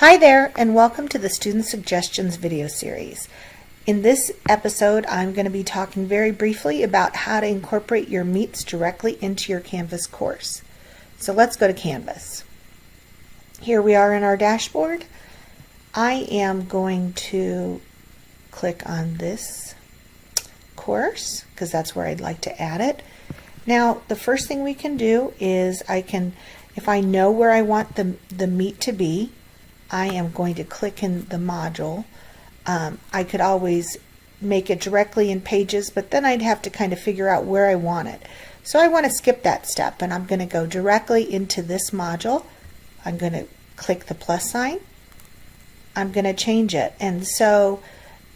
Hi there, and welcome to the Student Suggestions video series. In this episode, I'm going to be talking very briefly about how to incorporate your meets directly into your Canvas course. So let's go to Canvas. Here we are in our dashboard. I am going to click on this course because that's where I'd like to add it. Now, the first thing we can do is if I know where I want the meet to be, I am going to click in the module. I could always make it directly in Pages, but then I'd have to kind of figure out where I want it. So I want to skip that step, and I'm going to go directly into this module. I'm going to click the plus sign. I'm going to change it. And so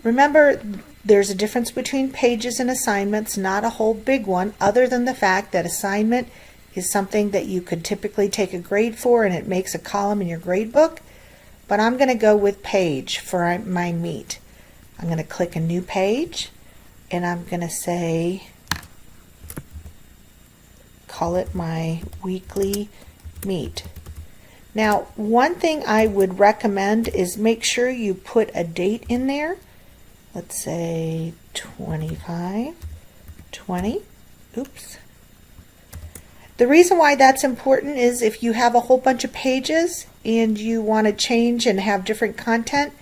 remember, there's a difference between Pages and assignments, not a whole big one, other than the fact that assignment is something that you could typically take a grade for, and it makes a column in your grade book. But I'm going to go with page for my meet. I'm going to click a new page, and I'm going to say, call it my weekly meet. Now, one thing I would recommend is make sure you put a date in there. Let's say 25/20. Oops. The reason why that's important is if you have a whole bunch of pages and you want to change and have different content,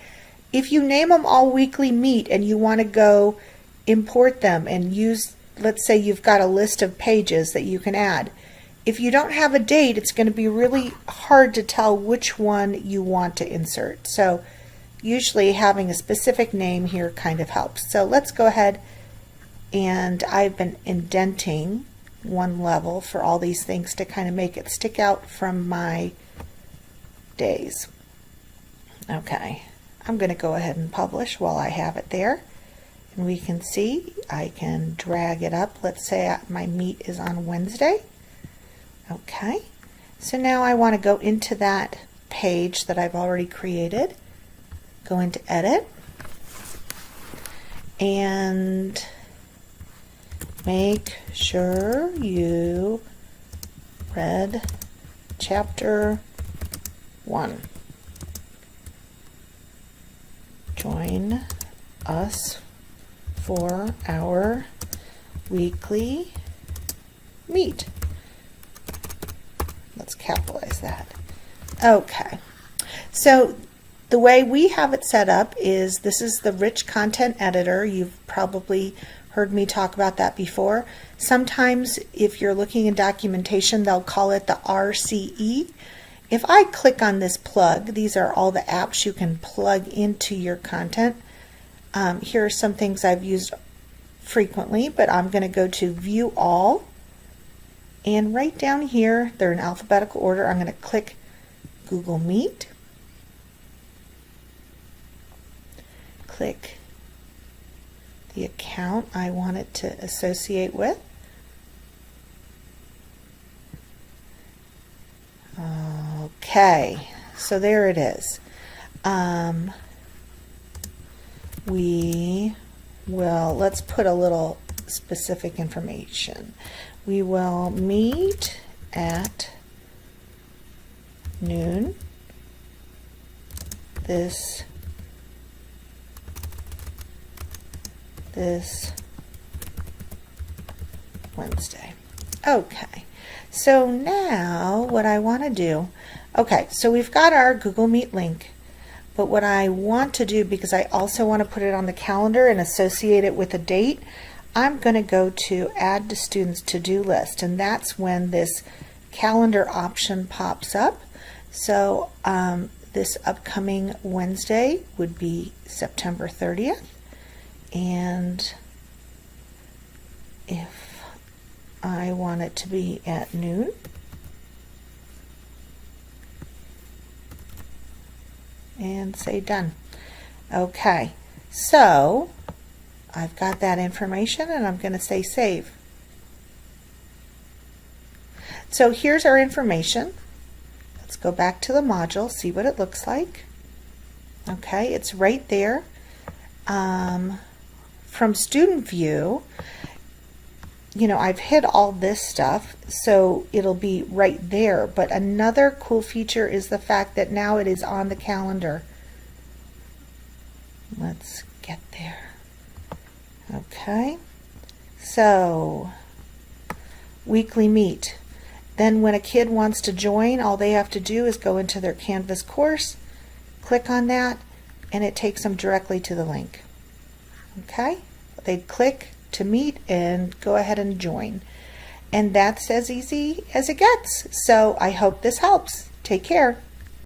if you name them all weekly meet and you want to go import them and use, let's say you've got a list of pages that you can add. If you don't have a date, it's going to be really hard to tell which one you want to insert. So usually having a specific name here kind of helps. So let's go ahead, and I've been indenting one level for all these things to kind of make it stick out from my days. Okay, I'm going to go ahead and publish while I have it there, and we can see I can drag it up. Let's say my meet is on Wednesday. Okay, so now I want to go into that page that I've already created, go into edit, and make sure you read chapter 1. Join us for our weekly meet. Let's capitalize that. Okay, so the way we have it set up is this is the rich content editor. You've probably heard me talk about that before. Sometimes if you're looking in documentation, they'll call it the RCE. If I click on this plug, these are all the apps you can plug into your content. Here are some things I've used frequently, but I'm going to go to View All, and right down here, they're in alphabetical order. I'm going to click Google Meet, click the account I want it to associate with. Okay, so there it is. Let's put a little specific information. We will meet at noon this Wednesday. Okay, so now what I want to do, okay, so we've got our Google Meet link, but what I want to do, because I also want to put it on the calendar and associate it with a date, I'm going to go to Add to Students To-Do List, and that's when this calendar option pops up. So this upcoming Wednesday would be September 30th. And if I want it to be at noon, and say done. Okay, so I've got that information, and I'm going to say save. So here's our information. Let's go back to the module, see what it looks like. Okay, it's right there. From student view, I've hid all this stuff, so it'll be right there. But another cool feature is the fact that now it is on the calendar. Let's get there. Okay. So, weekly meet. Then when a kid wants to join, all they have to do is go into their Canvas course, click on that, and it takes them directly to the link. Okay? They click to meet and go ahead and join. And that's as easy as it gets. So I hope this helps. Take care.